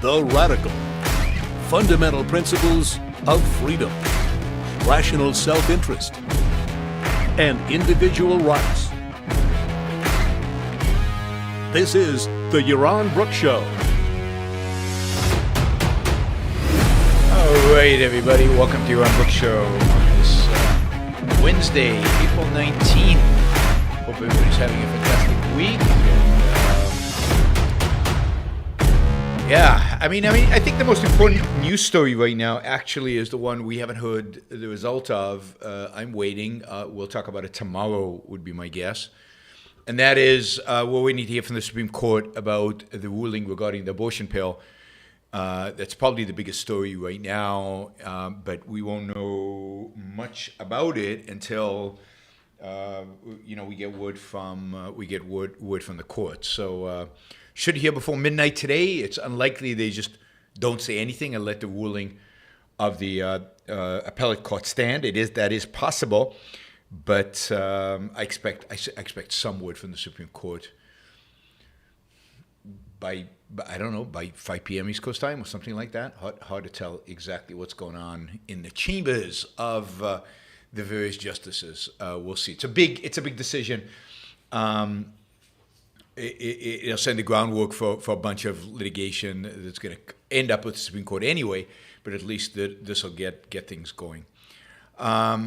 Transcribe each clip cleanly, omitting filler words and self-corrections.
The Radical. Fundamental principles of freedom, rational self-interest, and individual rights. This is the Yaron Brook Show. All right, everybody. Welcome to Yaron Brook Show on this Wednesday, April 19th. Hope everybody's having a fantastic week. I think the most important news story right now actually is the one we haven't heard the result of. I'm waiting. We'll talk about it tomorrow, would be my guess. And that is, we're waiting to hear from the Supreme Court about the ruling regarding the abortion pill. That's probably the biggest story right now, but we won't know much about it until we get word from the court. So should hear before midnight today. It's unlikely they just don't say anything and let the ruling of the appellate court stand. That is possible, but I expect some word from the Supreme Court by 5 p.m. East Coast time or something like that. Hard to tell exactly what's going on in the chambers of the various justices. We'll see. It's a big decision. It'll send the groundwork for a bunch of litigation that's going to end up with the Supreme Court anyway, but at least this will get things going. All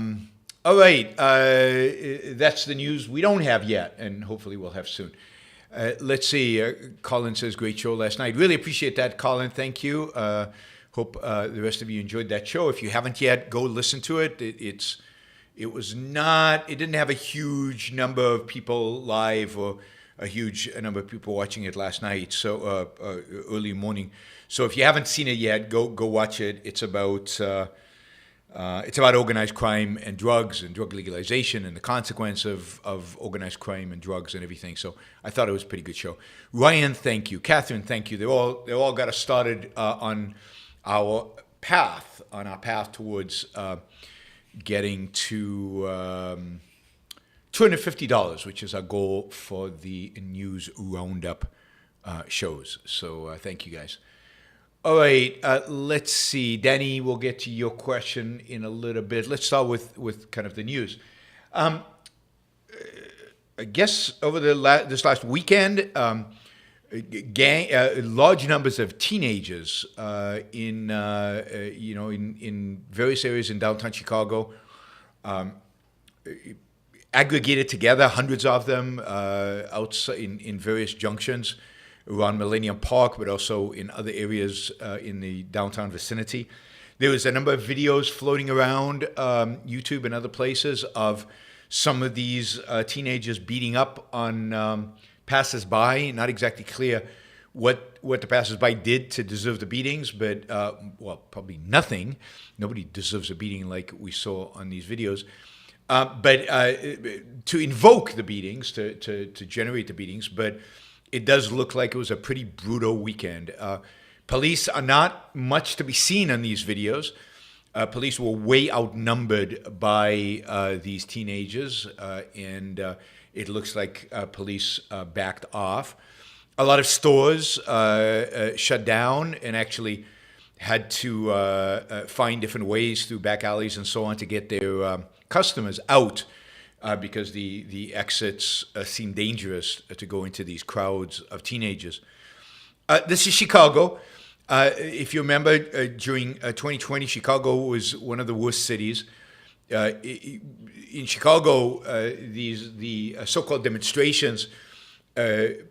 right, that's the news we don't have yet, and hopefully we'll have soon. Let's see. Colin says, great show last night. Really appreciate that, Colin. Thank you. Hope the rest of you enjoyed that show. If you haven't yet, go listen to it. It didn't have a huge number of people live or a huge number of people watching it last night, so early morning. So if you haven't seen it yet, go watch it. It's about organized crime and drugs and drug legalization and the consequence of organized crime and drugs and everything. So I thought it was a pretty good show. Ryan, thank you. Catherine, thank you. They all got us started on our path towards getting to $250, which is our goal for the news Roundup shows. So thank you guys. All right, let's see. Danny, we'll get to your question in a little bit. Let's start with kind of the news. I guess over this last weekend, large numbers of teenagers in various areas in downtown Chicago aggregated together, hundreds of them outside in various junctions around Millennium Park, but also in other areas in the downtown vicinity. There was a number of videos floating around YouTube and other places of some of these teenagers beating up on passers-by. Not exactly clear what the passers-by did to deserve the beatings, but probably nothing. Nobody deserves a beating like we saw on these videos. But to invoke the beatings, to generate the beatings, but it does look like it was a pretty brutal weekend. Police are not much to be seen on these videos. Police were way outnumbered by these teenagers, and it looks like police backed off. A lot of stores shut down and actually had to find different ways through back alleys and so on to get their customers out because the exits seem dangerous to go into these crowds of teenagers. This is Chicago. If you remember, during 2020, Chicago was one of the worst cities. In Chicago, the so-called demonstrations around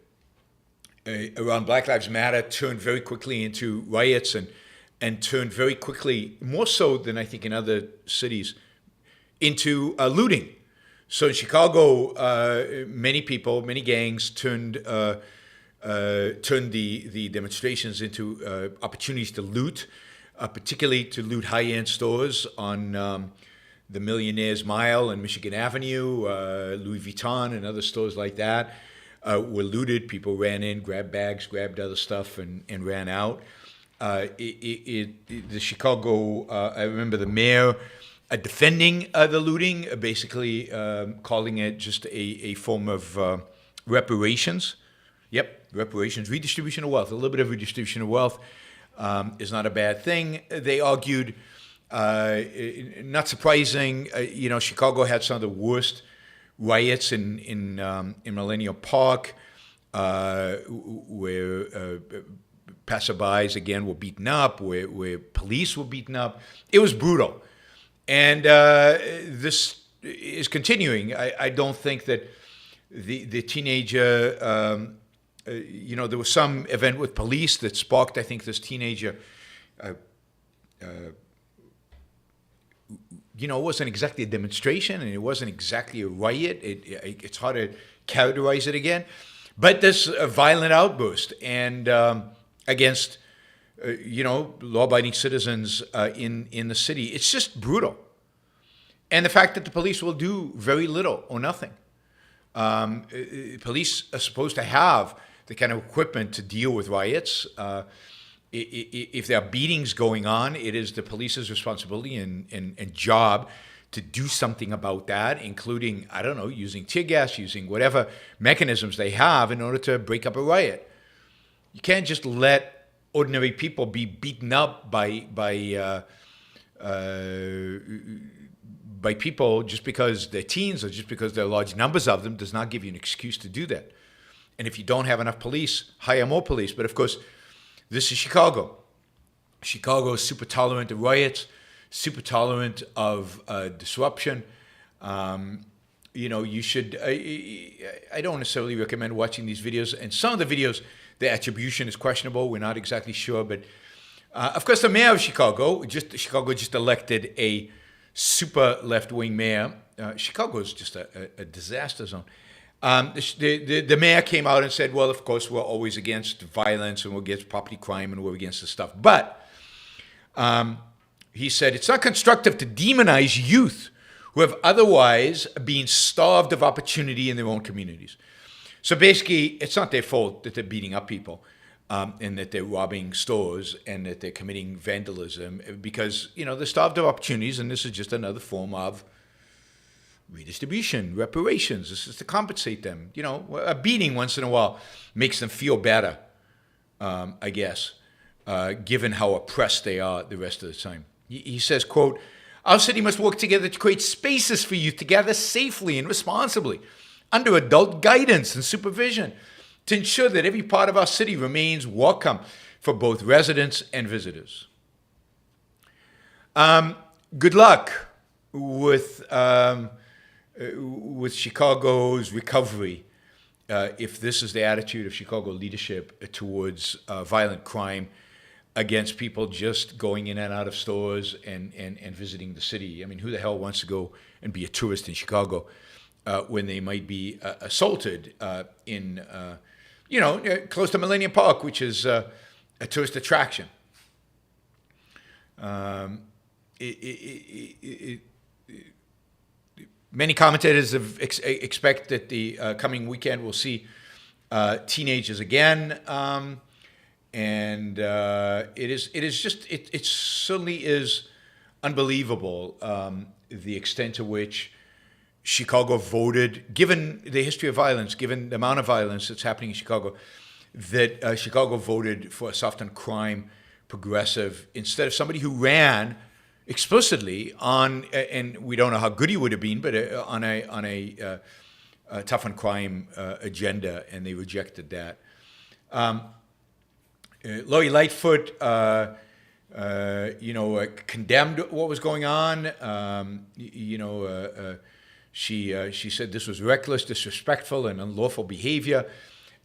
Black Lives Matter turned very quickly into riots and turned very quickly, more so than I think in other cities, into looting. So in Chicago, many gangs turned the demonstrations into opportunities to loot, particularly to loot high-end stores on the Millionaire's Mile and Michigan Avenue, Louis Vuitton and other stores like that were looted. People ran in, grabbed bags, grabbed other stuff, and ran out. The Chicago, I remember the mayor defending the looting, basically calling it just a form of reparations. Yep, reparations, redistribution of wealth, a little bit of redistribution of wealth. is not a bad thing. They argued, not surprising, Chicago had some of the worst riots in Millennium Park, where passerbys again were beaten up, where police were beaten up. It was brutal, and this is continuing. I don't think that the teenager, there was some event with police that sparked, I think, this teenager. It wasn't exactly a demonstration, and it wasn't exactly a riot. It's hard to characterize it again, but this violent outburst and against law-abiding citizens in the city. It's just brutal, and the fact that the police will do very little or nothing. Police are supposed to have the kind of equipment to deal with riots. If there are beatings going on, it is the police's responsibility and job to do something about that, including, using tear gas, using whatever mechanisms they have in order to break up a riot. You can't just let ordinary people be beaten up by people just because they're teens or just because there are large numbers of them. Does not give you an excuse to do that. And if you don't have enough police, hire more police. But of course, this is Chicago. Chicago is super tolerant of riots, super tolerant of disruption. You should, I don't necessarily recommend watching these videos. And some of the videos, the attribution is questionable. We're not exactly sure. But of course, the mayor of Chicago just elected a super left-wing mayor. Chicago is just a disaster zone. The mayor came out and said, well, of course, we're always against violence and we're against property crime and we're against this stuff. But he said it's not constructive to demonize youth who have otherwise been starved of opportunity in their own communities. So basically, it's not their fault that they're beating up people and that they're robbing stores and that they're committing vandalism because, they're starved of opportunities, and this is just another form of redistribution, reparations. This is to compensate them. A beating once in a while makes them feel better, I guess, given how oppressed they are the rest of the time. He says, quote, "Our city must work together to create spaces for youth to gather safely and responsibly under adult guidance and supervision to ensure that every part of our city remains welcome for both residents and visitors." Good luck with Chicago's recovery if this is the attitude of Chicago leadership towards violent crime against people just going in and out of stores and visiting the city. I mean, who the hell wants to go and be a tourist in Chicago when they might be assaulted in, close to Millennium Park, which is a tourist attraction. Many commentators have expect that the coming weekend we'll see teenagers again, and it certainly is unbelievable the extent to which Chicago voted, given the history of violence, given the amount of violence that's happening in Chicago, that Chicago voted for a soft on crime progressive instead of somebody who ran explicitly on, and we don't know how good he would have been, but on a tough on crime agenda, and they rejected that. Lori Lightfoot, condemned what was going on. She said this was reckless, disrespectful, and unlawful behavior.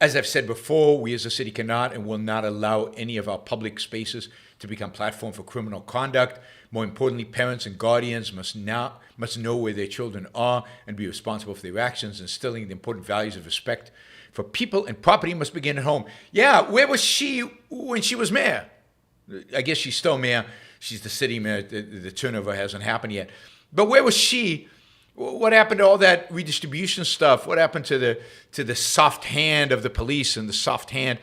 As I've said before, we as a city cannot and will not allow any of our public spaces to become platform for criminal conduct. More importantly, parents and guardians must know where their children are and be responsible for their actions. Instilling the important values of respect for people and property must begin at home. Yeah, where was she when she was mayor? I guess she's still mayor. She's the city mayor. The turnover hasn't happened yet. But where was she? What happened to all that redistribution stuff? What happened to the soft hand of the police and the soft hand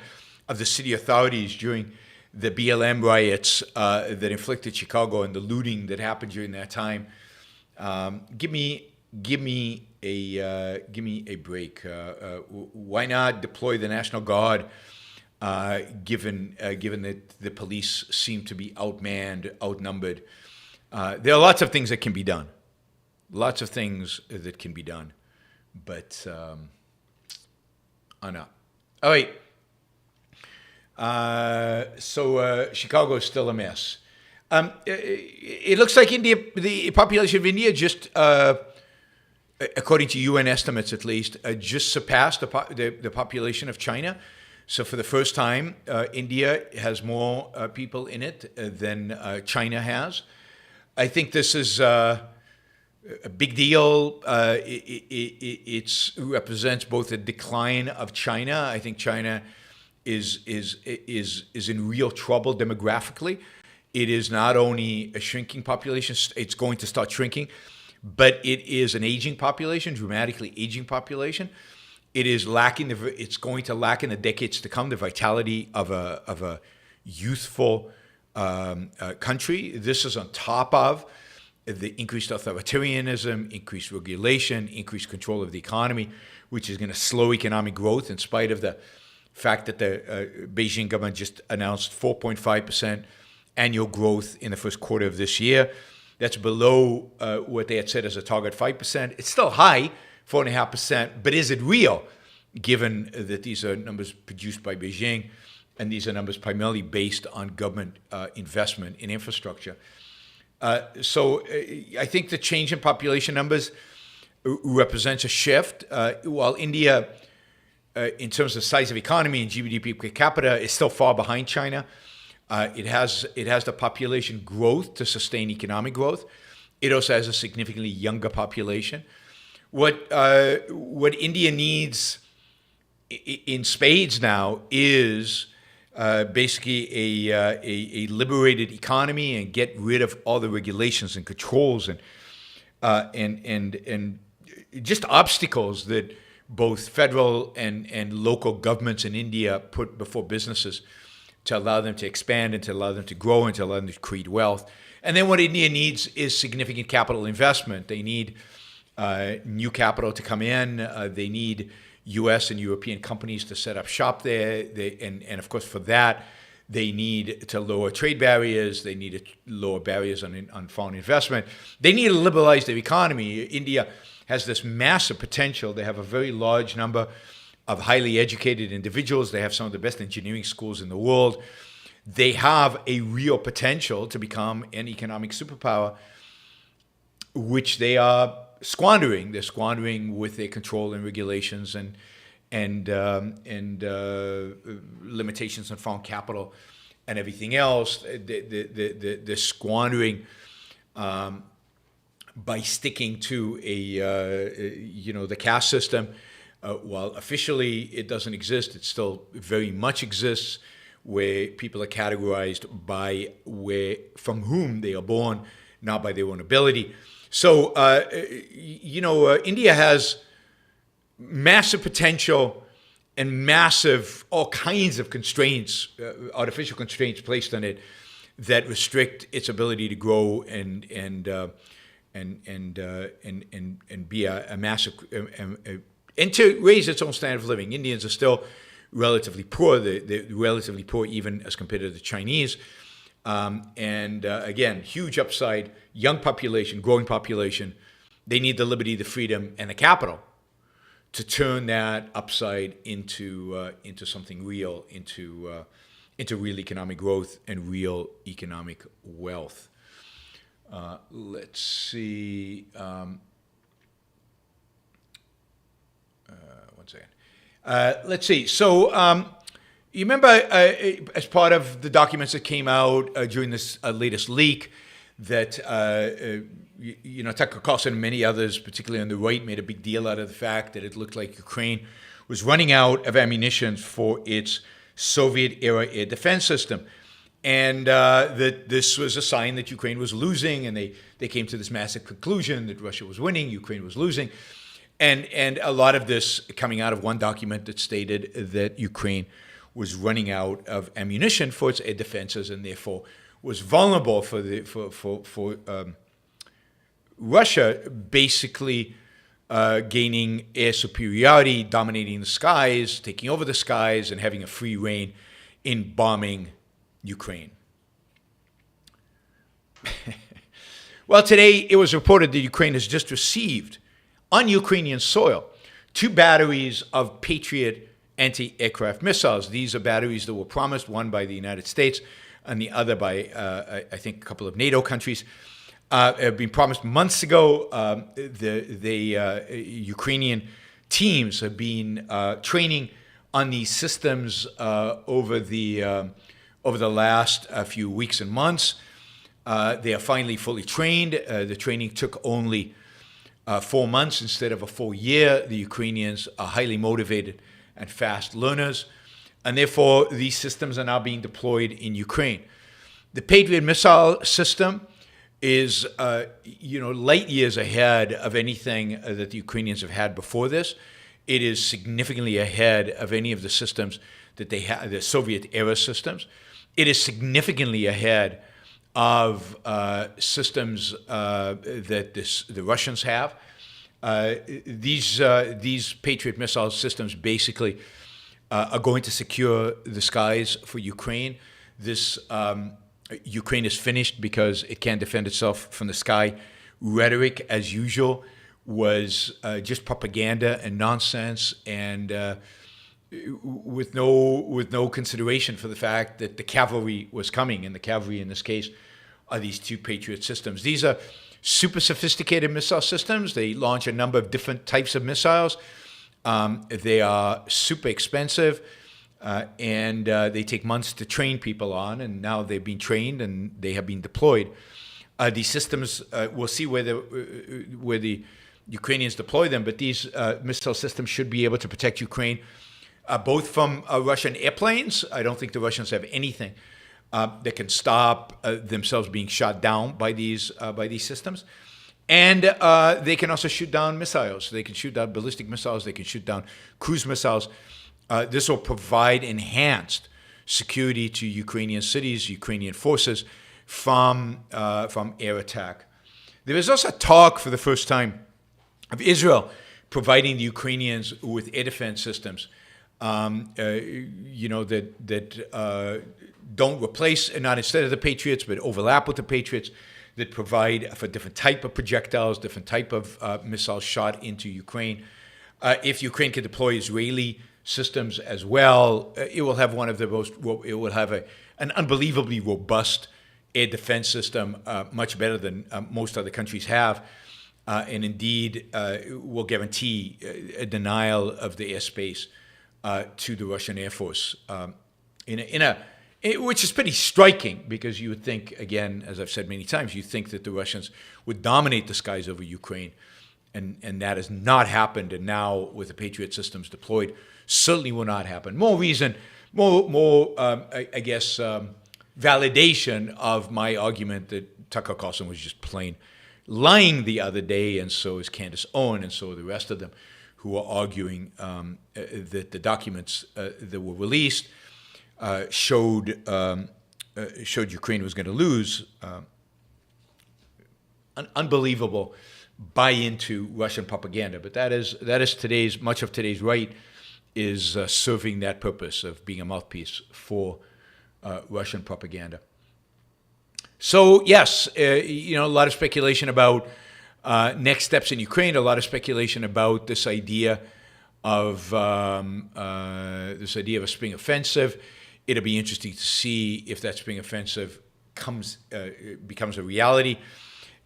of the city authorities during the BLM riots that inflicted Chicago and the looting that happened during that time? Give me a break. Why not deploy the National Guard given that the police seem to be outmanned, outnumbered. There are lots of things that can be done. Lots of things that can be done, but not. All right. So Chicago is still a mess. It looks like the population of India just, according to UN estimates at least, just surpassed the population of China. So for the first time, India has more people in it than China has. I think this is a big deal. It represents both a decline of China. I think China is in real trouble demographically. It is not only a shrinking population; it's going to start shrinking, but it is an aging population, dramatically aging population. It is lacking. It's going to lack in the decades to come the vitality of a youthful country. This is on top of the increased authoritarianism, increased regulation, increased control of the economy, which is going to slow economic growth in spite of the fact that the Beijing government just announced 4.5% annual growth in the first quarter of this year. That's below what they had set as a target, 5%. It's still high, 4.5%, but is it real, given that these are numbers produced by Beijing and these are numbers primarily based on government investment in infrastructure? So I think the change in population numbers represents a shift. While India, in terms of size of economy and GDP per capita, is still far behind China. It has the population growth to sustain economic growth. It also has a significantly younger population. What India needs in spades now is basically a liberated economy and get rid of all the regulations and controls and just obstacles that both federal and local governments in India put before businesses to allow them to expand and to allow them to grow and to allow them to create wealth. And then what India needs is significant capital investment. They need new capital to come in. They need U.S. and European companies to set up shop there. And of course, for that, they need to lower trade barriers. They need to lower barriers on foreign investment. They need to liberalize their economy. India has this massive potential. They have a very large number of highly educated individuals. They have some of the best engineering schools in the world. They have a real potential to become an economic superpower, which they are squandering. They're squandering with their control and regulations and limitations on foreign capital and everything else. They're squandering by sticking to the caste system. While officially it doesn't exist, it still very much exists, where people are categorized by from whom they are born, not by their own ability. So, India has massive potential and all kinds of constraints, artificial constraints placed on it that restrict its ability to grow and be a massive and to raise its own standard of living. Indians are still relatively poor. They're relatively poor even as compared to the Chinese. Again, huge upside, young population, growing population. They need the liberty, the freedom, and the capital to turn that upside into something real, into real economic growth and real economic wealth. Let's see. One second. Let's see. So you remember, as part of the documents that came out during this latest leak, that Tucker Carlson and many others, particularly on the right, made a big deal out of the fact that it looked like Ukraine was running out of ammunition for its Soviet-era air defense system. And that this was a sign that Ukraine was losing, and they came to this massive conclusion that Russia was winning, Ukraine was losing. And a lot of this coming out of one document that stated that Ukraine was running out of ammunition for its air defenses and therefore was vulnerable for Russia basically gaining air superiority, dominating the skies, taking over the skies, and having a free reign in bombing Ukraine. Well, today it was reported that Ukraine has just received on Ukrainian soil 2 batteries of Patriot anti-aircraft missiles. These are batteries that were promised, one by the United States and the other by, I think, a couple of NATO countries. Have been promised months ago. The Ukrainian teams have been training on these systems over the last few weeks and months. They are finally fully trained. The training took only 4 months instead of a full year. The Ukrainians are highly motivated and fast learners, and therefore these systems are now being deployed in Ukraine. The Patriot missile system is, light years ahead of anything that the Ukrainians have had before this. It is significantly ahead of any of the systems that they had, the Soviet-era systems. It is significantly ahead of systems that the Russians have. These Patriot missile systems basically are going to secure the skies for Ukraine. This Ukraine is finished because it can't defend itself from the sky. Rhetoric, as usual, was just propaganda and nonsense, and with no consideration for the fact that the cavalry was coming, and the cavalry in this case are these 2 Patriot systems. These are super sophisticated missile systems. They launch a number of different types of missiles. They are super expensive, and they take months to train people on, and now they've been trained and they have been deployed. These systems, we'll see where the Ukrainians deploy them, but these missile systems should be able to protect Ukraine both from Russian airplanes. I don't think the Russians have anything that can stop themselves being shot down by these systems. And they can also shoot down missiles. They can shoot down ballistic missiles. They can shoot down cruise missiles. This will provide enhanced security to Ukrainian cities, Ukrainian forces from air attack. There is also talk for the first time of Israel providing the Ukrainians with air defense systems, that don't replace, and not instead of the Patriots, but overlap with the Patriots, that provide for different type of projectiles, different type of missiles shot into Ukraine. If Ukraine can deploy Israeli systems as well, it will have an unbelievably robust air defense system, much better than most other countries have, and indeed will guarantee a denial of the airspace to the Russian Air Force, which is pretty striking, because you would think, again, as I've said many times, you think that the Russians would dominate the skies over Ukraine, and that has not happened. And now with the Patriot systems deployed, certainly will not happen. Validation of my argument that Tucker Carlson was just plain lying the other day, and so is Candace Owen, and so are the rest of them, who are arguing that the documents that were released showed Ukraine was going to lose. Unbelievable buy into Russian propaganda, but that is much of today's right is serving that purpose of being a mouthpiece for Russian propaganda. So yes, a lot of speculation about next steps in Ukraine. A lot of speculation about this idea of a spring offensive. It'll be interesting to see if that spring offensive becomes a reality,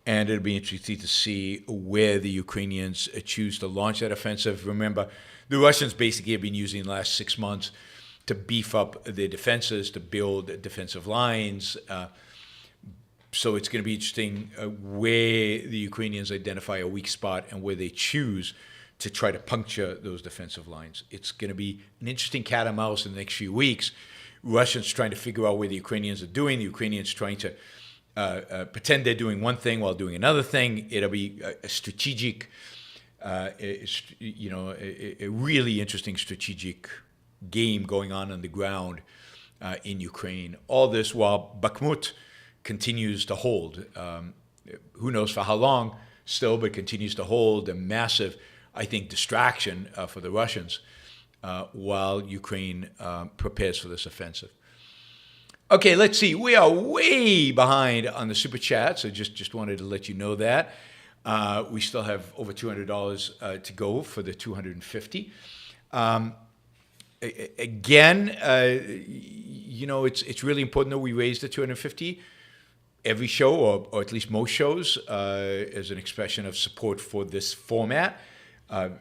and it'll be interesting to see where the Ukrainians choose to launch that offensive. Remember, the Russians basically have been using the last 6 months to beef up their defenses, to build defensive lines. So it's going to be interesting where the Ukrainians identify a weak spot and where they choose to try to puncture those defensive lines. It's going to be an interesting cat and mouse in the next few weeks. Russians trying to figure out where the Ukrainians are doing. The Ukrainians trying to pretend they're doing one thing while doing another thing. It'll be a strategic, a really interesting strategic game going on the ground in Ukraine. All this while Bakhmut continues to hold. Who knows for how long, still, but continues to hold a massive, I think, distraction for the Russians while Ukraine prepares for this offensive. Okay, let's see. We are way behind on the Super Chat, so just wanted to let you know that. We still have over $200 to go for the 250. Again, it's really important that we raise the 250 every show, or at least most shows, as an expression of support for this format.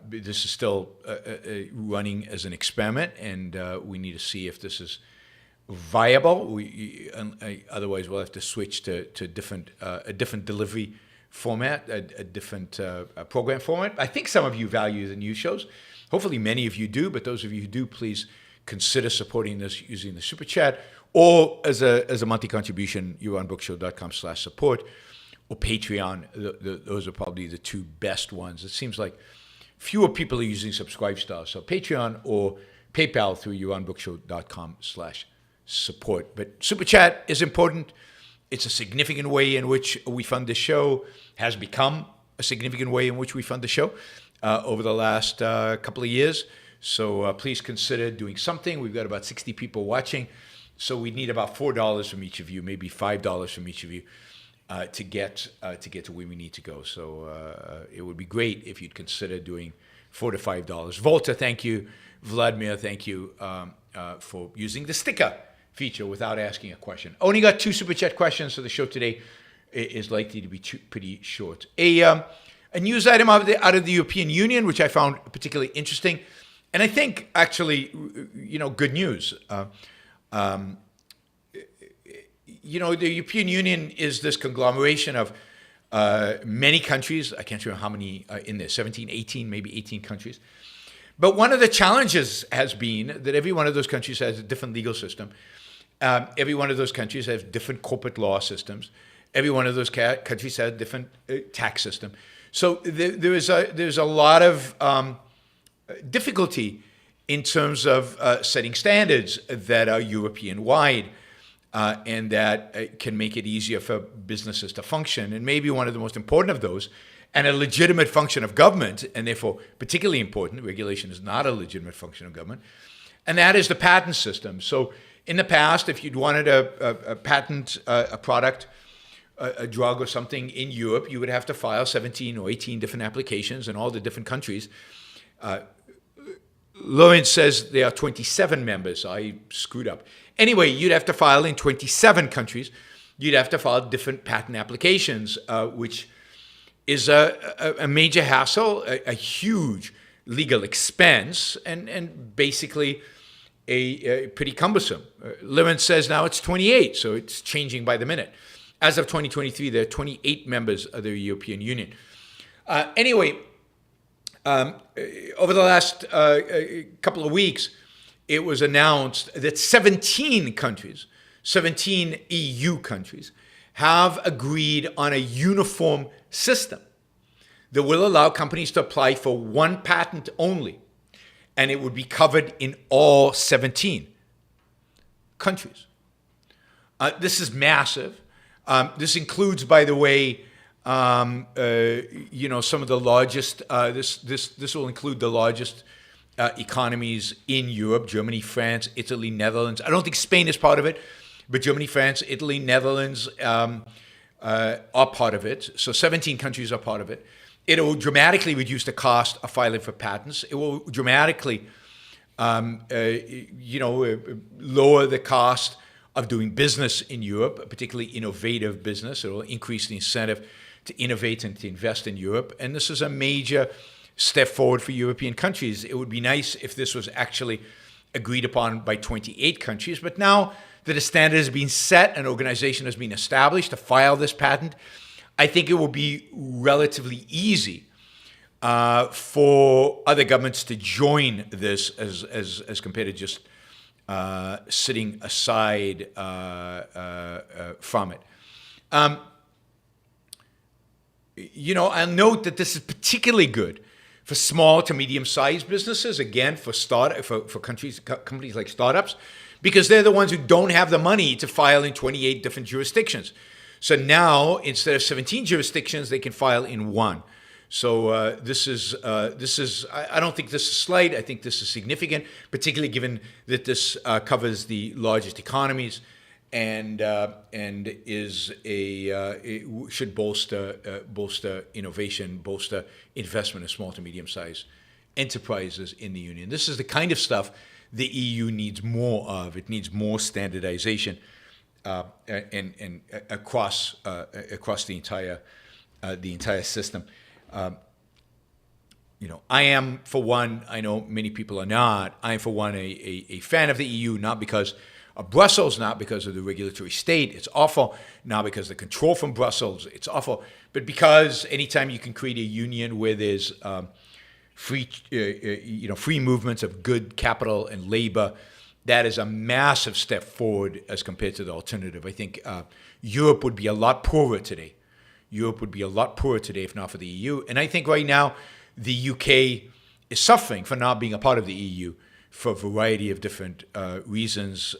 This is still running as an experiment, and we need to see if this is viable. Otherwise, we'll have to switch to a different delivery format, a different program format. I think some of you value the news shows. Hopefully, many of you do. But those of you who do, please consider supporting this using the Super Chat or as a monthly contribution. YaronBrookShow.com/support or Patreon. Those are probably the two best ones. It seems like fewer people are using Subscribe Star, so Patreon or PayPal through YaronBrookShow.com/support. But Super Chat is important. It's a significant way in which we fund the show, has become a significant way in which we fund the show over the last couple of years. So please consider doing something. We've got about 60 people watching, so we need about $4 from each of you, maybe $5 from each of you to get to where we need to go. So it would be great if you'd consider doing $4 to $5. Volta, thank you. Vladimir, thank you for using the sticker feature without asking a question. Only got 2 Super Chat questions, so the show today is likely to be pretty short. A news item out of the European Union, which I found particularly interesting, and I think actually, good news. The European Union is this conglomeration of many countries. I can't remember how many in there, 17, 18, maybe 18 countries. But one of the challenges has been that every one of those countries has a different legal system. Every one of those countries has different corporate law systems. Every one of those countries has a different tax system. So there's a lot of difficulty in terms of setting standards that are European-wide and that can make it easier for businesses to function. And maybe one of the most important of those, and a legitimate function of government, and therefore particularly important, regulation is not a legitimate function of government, and that is the patent system. So in the past, if you'd wanted a patent a product, a drug or something in Europe, you would have to file 17 or 18 different applications in all the different countries. Lawrence says there are 27 members. I screwed up. Anyway, you'd have to file in 27 countries. You'd have to file different patent applications, which is a major hassle, a huge legal expense, and basically a pretty cumbersome. Lawrence says now it's 28, so it's changing by the minute. As of 2023, there are 28 members of the European Union. Anyway, over the last couple of weeks, it was announced that 17 countries, 17 EU countries, have agreed on a uniform system that will allow companies to apply for one patent only, and it would be covered in all 17 countries. This is massive. This includes, by the way, some of the largest. This will include the largest economies in Europe: Germany, France, Italy, Netherlands. I don't think Spain is part of it, but Germany, France, Italy, Netherlands are part of it. So 17 countries are part of it. It will dramatically reduce the cost of filing for patents. It will dramatically, lower the cost of doing business in Europe, particularly innovative business. It will increase the incentive to innovate and to invest in Europe. And this is a major step forward for European countries. It would be nice if this was actually agreed upon by 28 countries. But now that a standard has been set, an organization has been established to file this patent, I think it will be relatively easy for other governments to join this as compared to just sitting aside from it. I'll note that this is particularly good for small to medium-sized businesses, again, for companies like startups, because they're the ones who don't have the money to file in 28 different jurisdictions. So now, instead of 17 jurisdictions, they can file in one. So this is I don't think this is slight. I think this is significant, particularly given that this covers the largest economies, and is it should bolster innovation, bolster investment in small to medium sized enterprises in the union. This is the kind of stuff the EU needs more of. It needs more standardization and across the entire system. I am, for one, I know many people are not, I am, for one, a fan of the EU, not because of Brussels, not because of the regulatory state, it's awful, not because of the control from Brussels, it's awful, but because anytime you can create a union where there's free movements of good capital and labor, that is a massive step forward as compared to the alternative. I think Europe would be a lot poorer today. Europe would be a lot poorer today if not for the EU. And I think right now the UK is suffering for not being a part of the EU for a variety of different reasons.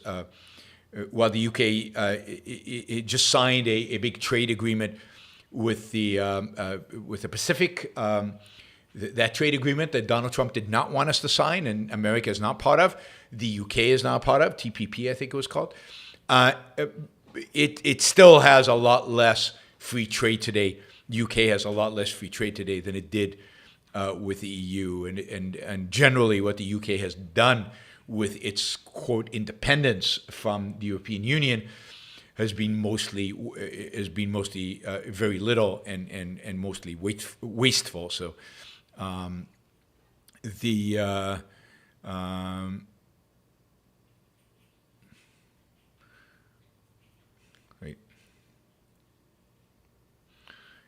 While the UK it just signed a big trade agreement with the Pacific, that trade agreement that Donald Trump did not want us to sign and America is not part of, the UK is not part of, TPP I think it was called. It still has a lot less free trade today. The UK has a lot less free trade today than it did with the EU, and generally what the UK has done with its quote independence from the European Union has been mostly very little and mostly wasteful. So right.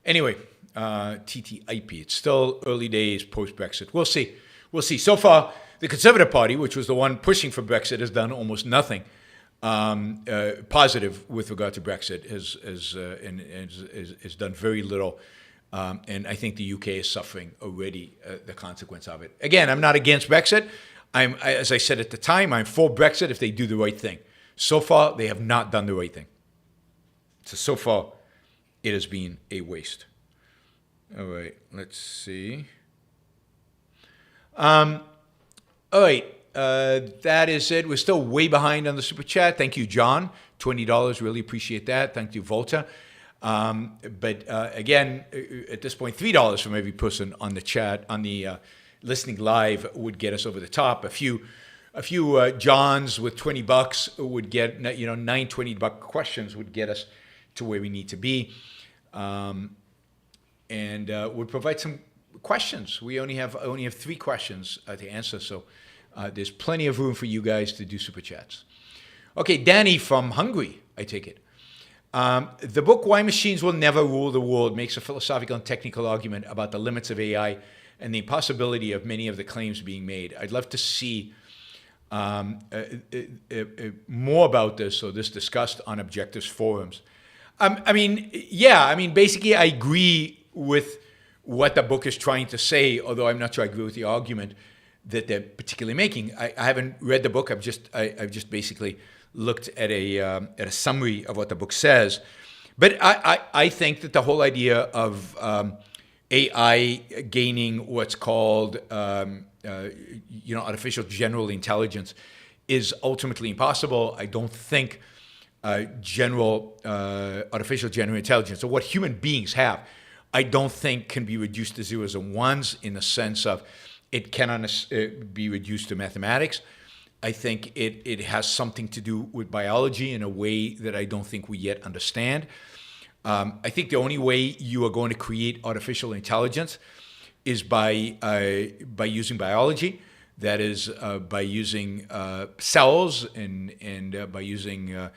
Anyway, TTIP. It's still early days post-Brexit. We'll see. So far, the Conservative Party, which was the one pushing for Brexit, has done almost nothing positive with regard to Brexit. Has done very little, and I think the UK is suffering already the consequence of it. Again, I'm not against Brexit. As I said at the time, I'm for Brexit if they do the right thing. So far, they have not done the right thing. So far, it has been a waste. All right, let's see. All right, that is it. We're still way behind on the Super Chat. Thank you, John. $20, really appreciate that. Thank you, Volta. But again, at this point, $3 from every person on the chat, on the listening live would get us over the top. A few Johns with $20 would get, 9 $20 questions would get us to where we need to be. And would provide some questions. We only have 3 questions to answer, so there's plenty of room for you guys to do super chats. Okay, Danny from Hungary, I take it. The book Why Machines Will Never Rule the World makes a philosophical and technical argument about the limits of AI and the impossibility of many of the claims being made. I'd love to see more about this, or this discussed on Objectives forums. Basically I agree with what the book is trying to say, although I'm not sure I agree with the argument that they're particularly making. I haven't read the book. I've just basically looked at a summary of what the book says. But I think that the whole idea of AI gaining what's called artificial general intelligence is ultimately impossible. I don't think artificial general intelligence, or what human beings have, I don't think can be reduced to zeros and ones in the sense of it cannot be reduced to mathematics. I think it has something to do with biology in a way that I don't think we yet understand. I think the only way you are going to create artificial intelligence is by using biology. That is by using cells and by using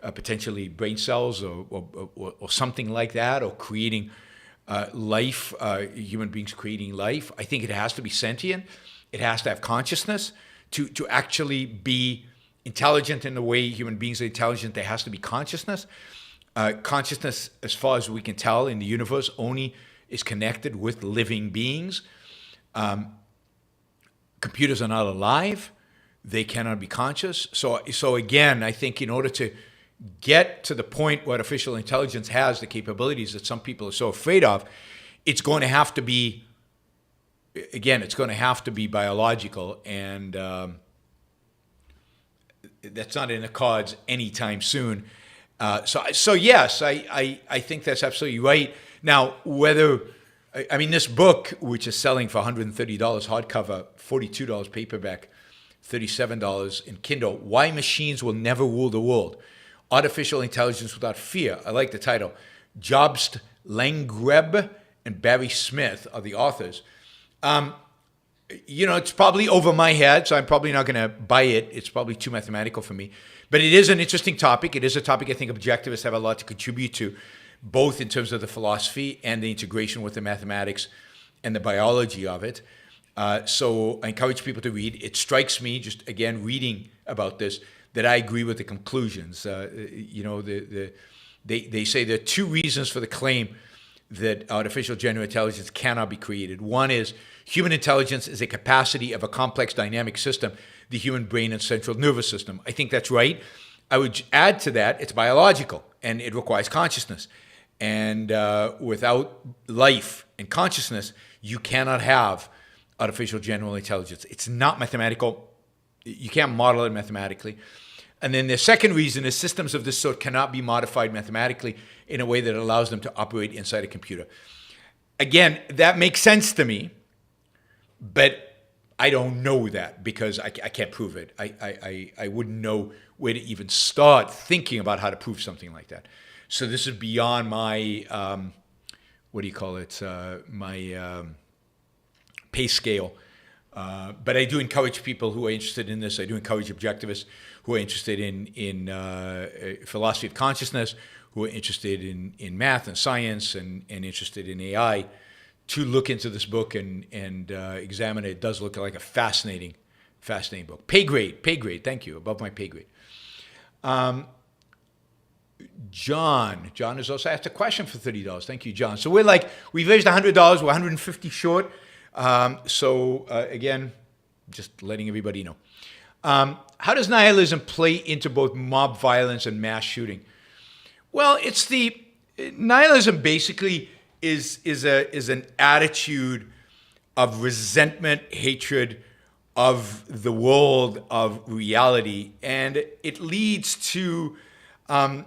potentially brain cells or something like that, or creating life, human beings creating life. I think it has to be sentient. It has to have consciousness to actually be intelligent in the way human beings are intelligent. There has to be consciousness. Consciousness, as far as we can tell in the universe, only is connected with living beings. Computers are not alive. They cannot be conscious. So again, I think in order to get to the point where artificial intelligence has the capabilities that some people are so afraid of, it's going to have to be, again, it's going to have to be biological, and that's not in the cards anytime soon. So yes, I think that's absolutely right. Now, I mean, this book, which is selling for $130 hardcover, $42 paperback, $37 in Kindle, Why Machines Will Never Rule the World, Artificial Intelligence Without Fear. I like the title. Jobst Langgreb and Barry Smith are the authors. It's probably over my head, so I'm probably not going to buy it. It's probably too mathematical for me. But it is an interesting topic. It is a topic I think objectivists have a lot to contribute to, both in terms of the philosophy and the integration with the mathematics and the biology of it. So I encourage people to read. It strikes me, just again, reading about this, that I agree with the conclusions. They say there are two reasons for the claim that artificial general intelligence cannot be created. One is human intelligence is a capacity of a complex dynamic system, the human brain and central nervous system. I think that's right. I would add to that, it's biological, and it requires consciousness. And without life and consciousness, you cannot have artificial general intelligence. It's not mathematical. You can't model it mathematically. And then the second reason is systems of this sort cannot be modified mathematically in a way that allows them to operate inside a computer. Again, that makes sense to me, but I don't know that because I can't prove it. I wouldn't know where to even start thinking about how to prove something like that. So this is beyond my, my pay scale. But I do encourage people who are interested in this. I do encourage objectivists who are interested in philosophy of consciousness, who are interested in math and science and interested in AI, to look into this book and examine it. It does look like a fascinating book. Pay grade. Thank you. Above my pay grade. John has also asked a question for $30. Thank you, John. So we've raised $100. We're $150 short. Again, just letting everybody know. How does nihilism play into both mob violence and mass shooting? Well, nihilism basically is an attitude of resentment, hatred of the world, of reality, and it leads to the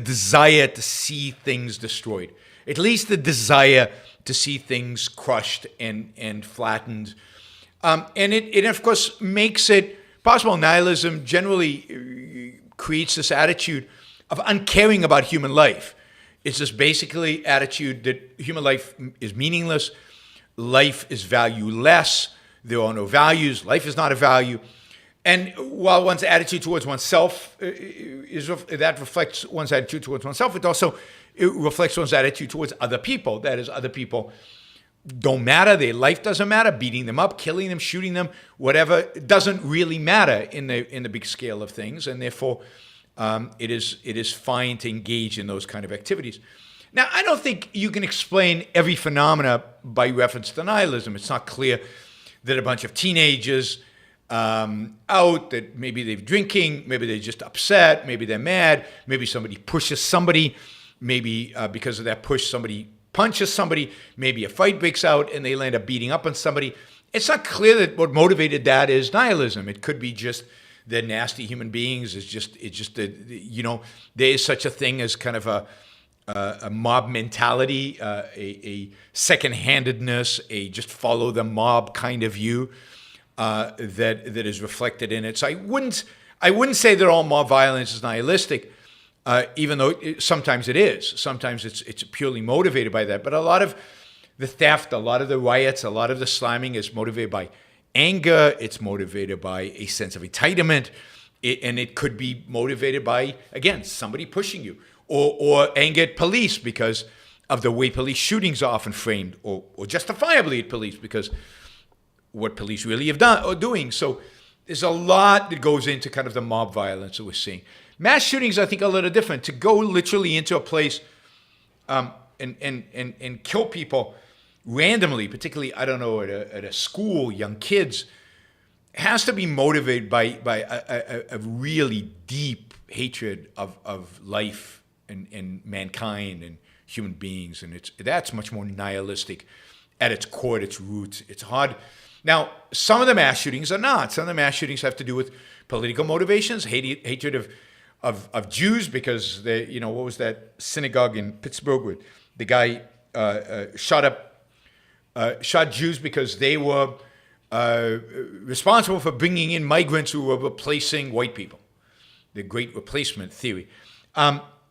desire to see things destroyed. It leads to the desire to see things crushed and flattened. And it, of course, makes it possible. Nihilism generally creates this attitude of uncaring about human life. It's this basically attitude that human life is meaningless, life is valueless, there are no values, life is not a value. And while one's attitude towards oneself reflects one's attitude towards oneself, it reflects one's attitude towards other people. That is, other people don't matter, their life doesn't matter, beating them up, killing them, shooting them, whatever, it doesn't really matter in the big scale of things, and therefore it is fine to engage in those kind of activities. Now, I don't think you can explain every phenomena by reference to nihilism. It's not clear that a bunch of teenagers out, that maybe they're drinking, maybe they're just upset, maybe they're mad, maybe somebody pushes somebody, maybe because of that push somebody punches somebody, maybe a fight breaks out and they land up beating up on somebody. It's not clear that what motivated that is nihilism. It could be just they're nasty human beings. There is such a thing as kind of a mob mentality, a second-handedness, a just follow the mob kind of view that is reflected in it. So I wouldn't say that all mob violence is nihilistic. Even though sometimes it is. Sometimes it's purely motivated by that. But a lot of the theft, a lot of the riots, a lot of the slamming is motivated by anger. It's motivated by a sense of entitlement. And it could be motivated by, again, somebody pushing you. Or anger at police because of the way police shootings are often framed. Or justifiably at police because what police really have done or doing. So there's a lot that goes into kind of the mob violence that we're seeing. Mass shootings, I think, are a little different. To go literally into a place and kill people randomly, particularly, I don't know, at a school, young kids, has to be motivated by a really deep hatred of life and mankind and human beings, and that's much more nihilistic at its core, at its roots. It's hard. Now, some of the mass shootings are not. Some of the mass shootings have to do with political motivations, hatred of Jews, because what was that synagogue in Pittsburgh where the guy shot Jews because they were responsible for bringing in migrants who were replacing white people. The Great Replacement theory,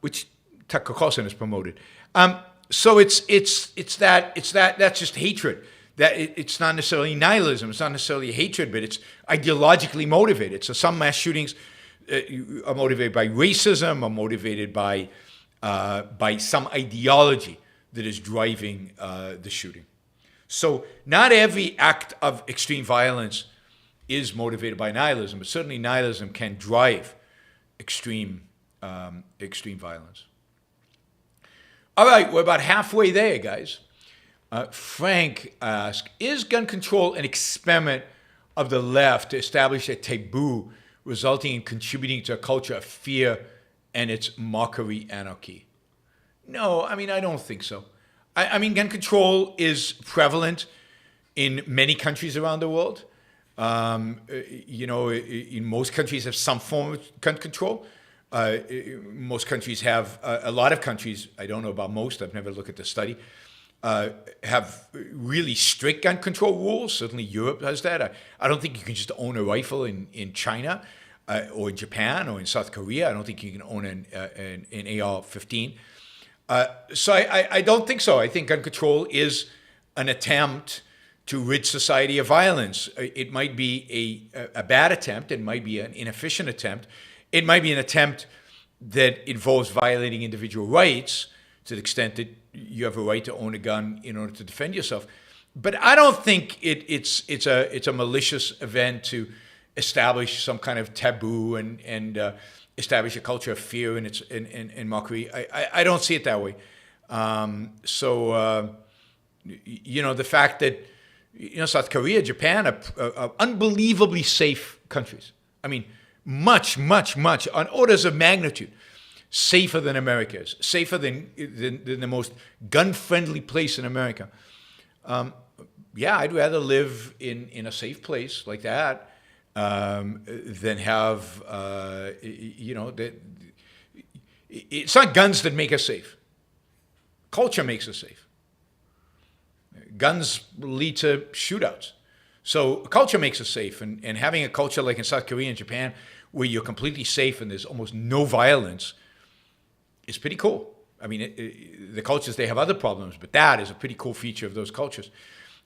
which Tucker Carlson has promoted. So it's that that's just hatred. That it's not necessarily nihilism. It's not necessarily hatred, but it's ideologically motivated. So some mass shootings are motivated by racism, are motivated by some ideology that is driving the shooting. So not every act of extreme violence is motivated by nihilism, but certainly nihilism can drive extreme violence. All right, we're about halfway there, guys. Frank asks, is gun control an experiment of the left to establish a taboo resulting in contributing to a culture of fear and its mockery anarchy? No, I don't think so. Gun control is prevalent in many countries around the world. In most countries have some form of gun control. Most countries have, a lot of countries, I don't know about most, I've never looked at the study, have really strict gun control rules. Certainly Europe has that. I don't think you can just own a rifle in China or in Japan or in South Korea. I don't think you can own an AR-15. So I don't think so. I think gun control is an attempt to rid society of violence. It might be a bad attempt. It might be an inefficient attempt. It might be an attempt that involves violating individual rights to the extent that you have a right to own a gun in order to defend yourself. But I don't think it's a malicious event to establish some kind of taboo and establish a culture of fear and mockery. I don't see it that way. The fact that South Korea, Japan are unbelievably safe countries. Much, much, much, on orders of magnitude, safer than America is, safer than the most gun-friendly place in America. I'd rather live in a safe place like that than have, it's not guns that make us safe. Culture makes us safe. Guns lead to shootouts. So culture makes us safe, and having a culture like in South Korea and Japan where you're completely safe and there's almost no violence is pretty cool. The cultures, they have other problems, but that is a pretty cool feature of those cultures.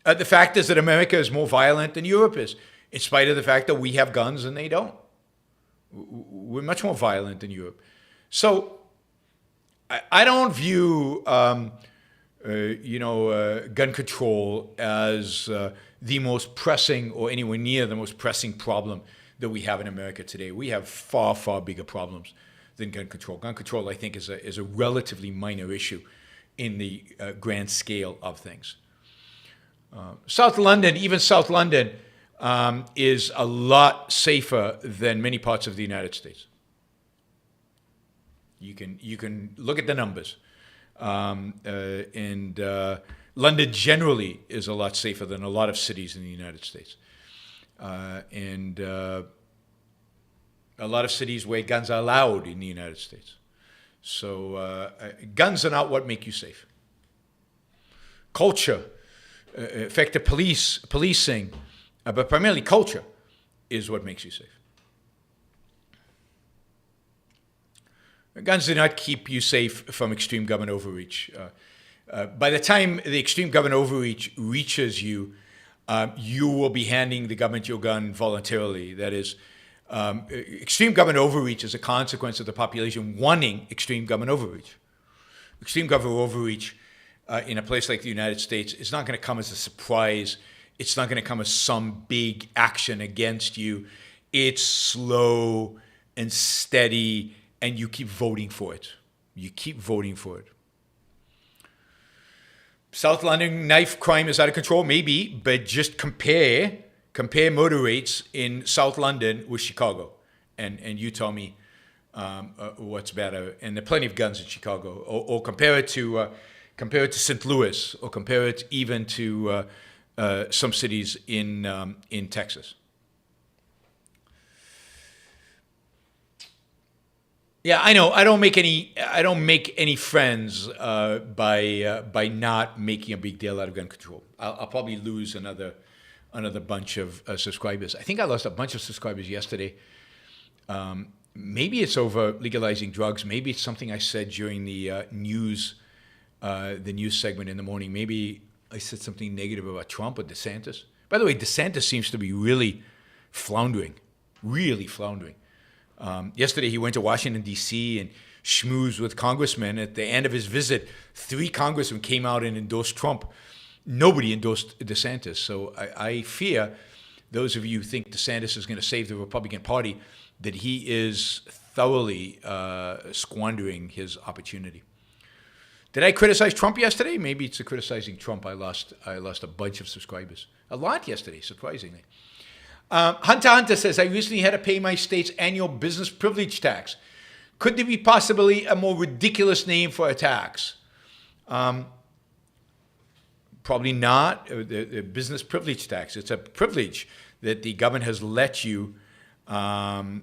The fact is that America is more violent than Europe is, in spite of the fact that we have guns and they don't. We're much more violent than Europe. So I don't view gun control as the most pressing or anywhere near the most pressing problem that we have in America today. We have far, far bigger problems than gun control. Gun control, I think, is a relatively minor issue in the grand scale of things. South London is a lot safer than many parts of the United States. You can look at the numbers. London generally is a lot safer than a lot of cities in the United States. A lot of cities where guns are allowed in the United States. So guns are not what make you safe. Culture, effective policing, but primarily culture is what makes you safe. Guns do not keep you safe from extreme government overreach. By the time the extreme government overreach reaches you, you will be handing the government your gun voluntarily. That is, extreme government overreach is a consequence of the population wanting extreme government overreach. Extreme government overreach in a place like the United States is not going to come as a surprise. It's not going to come as some big action against you. It's slow and steady, and you keep voting for it. You keep voting for it. South London knife crime is out of control, maybe, but just compare compare murder rates in South London with Chicago, and you tell me what's better. And there are plenty of guns in Chicago. Or compare it to St. Louis, or compare it even to some cities in Texas. Yeah, I know. I don't make any friends by not making a big deal out of gun control. I'll probably lose another bunch of subscribers. I think I lost a bunch of subscribers yesterday. Maybe it's over legalizing drugs. Maybe it's something I said during the news segment in the morning. Maybe I said something negative about Trump or DeSantis. By the way, DeSantis seems to be really floundering. Yesterday, he went to Washington, D.C. and schmoozed with congressmen. At the end of his visit, 3 congressmen came out and endorsed Trump. Nobody endorsed DeSantis. So I fear those of you who think DeSantis is going to save the Republican Party, that he is thoroughly squandering his opportunity. Did I criticize Trump yesterday? Maybe it's criticizing Trump. I lost a bunch of subscribers. A lot yesterday, surprisingly. Hunter says, I recently had to pay my state's annual business privilege tax. Could there be possibly a more ridiculous name for a tax? Probably not. The business privilege tax. It's a privilege that the government has let you have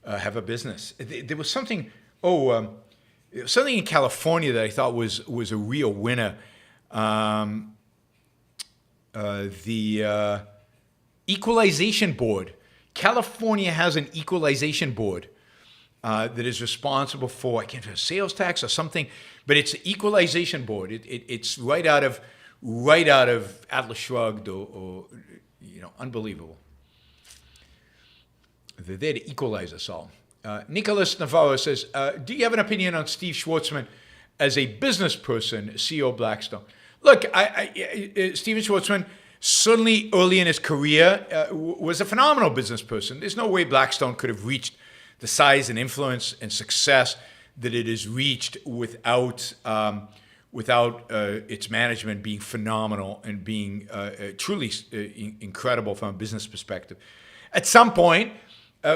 a business. There was something. Something in California that I thought was a real winner. The Equalization Board. California has an equalization board that is responsible for, I can't remember, sales tax or something, but it's an equalization board. It's right out of Atlas Shrugged or unbelievable. They're there to equalize us all. Nicholas Navarro says, do you have an opinion on Steve Schwarzman as a business person, CEO of Blackstone? Look, Steven Schwarzman, certainly early in his career, was a phenomenal business person. There's no way Blackstone could have reached the size and influence and success that it has reached without its management being phenomenal and being truly incredible from a business perspective. At some point,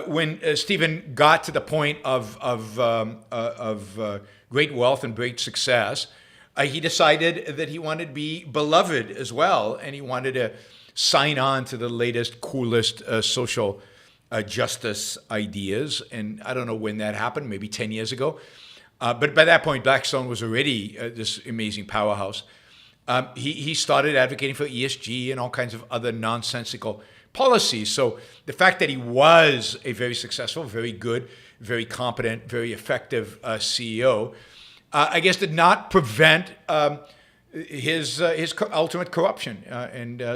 when Stephen got to the point of great wealth and great success, he decided that he wanted to be beloved as well, and he wanted to sign on to the latest, coolest social justice ideas. And I don't know when that happened, maybe 10 years ago. But by that point, Blackstone was already this amazing powerhouse. He started advocating for ESG and all kinds of other nonsensical policies. So the fact that he was a very successful, very good, very competent, very effective CEO, I guess, did not prevent his ultimate corruption.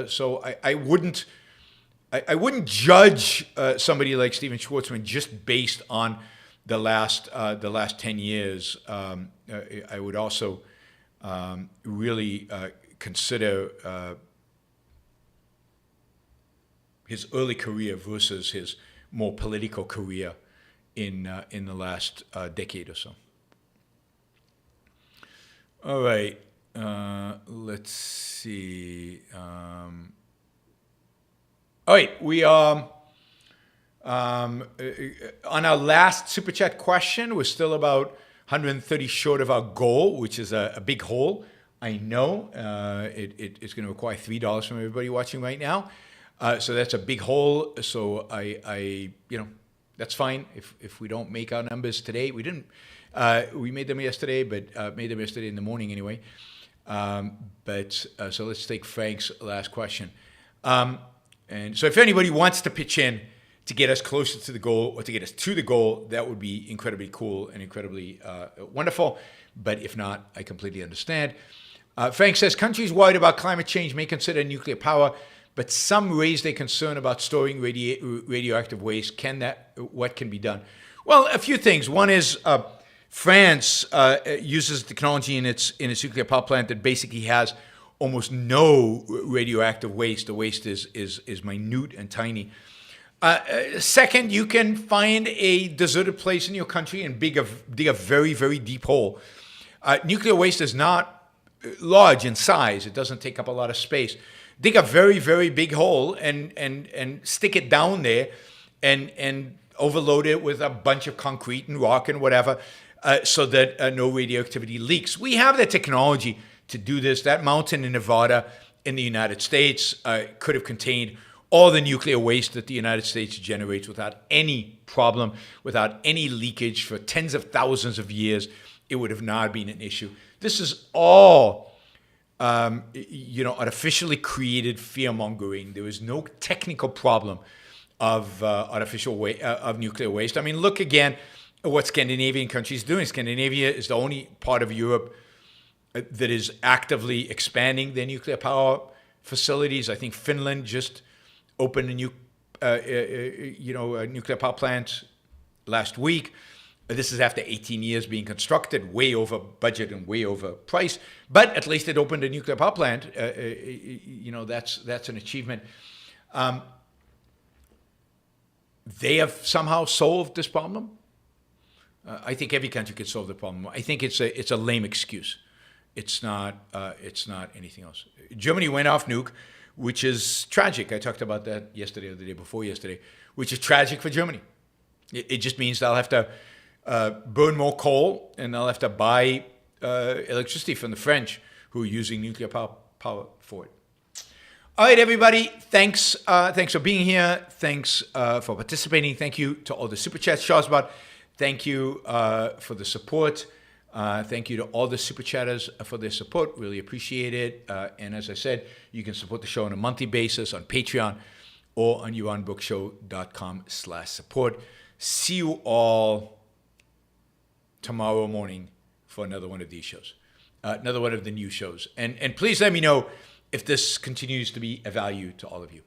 So I wouldn't judge somebody like Steven Schwarzman just based on the last 10 years. I would also really consider his early career versus his more political career in the last decade or so. All right, let's see. All right, we are on our last Super Chat question. We're still about 130 short of our goal, which is a big hole. I know it's going to require $3 from everybody watching right now. So that's a big hole. So I that's fine if we don't make our numbers today. We didn't. We made them yesterday, but made them yesterday in the morning anyway. So let's take Frank's last question. And so if anybody wants to pitch in to get us closer to the goal or to get us to the goal, that would be incredibly cool and incredibly wonderful. But if not, I completely understand. Frank says, countries worried about climate change may consider nuclear power, but some raise their concern about storing radioactive waste. What can be done? Well, a few things. One is France uses technology in its nuclear power plant that basically has almost no radioactive waste. The waste is minute and tiny. Second, you can find a deserted place in your country and dig a very, very deep hole. Nuclear waste is not large in size. It doesn't take up a lot of space. dig a very, very big hole and stick it down there and overload it with a bunch of concrete and rock and whatever, so that no radioactivity leaks. We have the technology to do this. That mountain in Nevada in the United States could have contained all the nuclear waste that the United States generates without any problem, without any leakage for tens of thousands of years. It would have not been an issue. This is all, artificially created fear-mongering. There is no technical problem of of nuclear waste. I mean, look again at what Scandinavian countries are doing. Scandinavia is the only part of Europe that is actively expanding their nuclear power facilities. I think Finland just opened a nuclear power plant last week. This is after 18 years being constructed, way over budget and way over price. But at least it opened a nuclear power plant. That's an achievement. They have somehow solved this problem. I think every country could solve the problem. I think it's a lame excuse. It's not anything else. Germany went off nuke, which is tragic. I talked about that yesterday or the day before yesterday, which is tragic for Germany. It just means they'll have to burn more coal, and they'll have to buy electricity from the French, who are using nuclear power for it. All right, everybody. Thanks for being here. Thanks for participating. Thank you to all the super chats. Schwarzman, thank you for the support. Thank you to all the super chatters for their support. Really appreciate it. And as I said, you can support the show on a monthly basis on Patreon or on YaronBrookShow.com/support. See you all tomorrow morning for another one of these shows, another one of the new shows. And please let me know if this continues to be a value to all of you.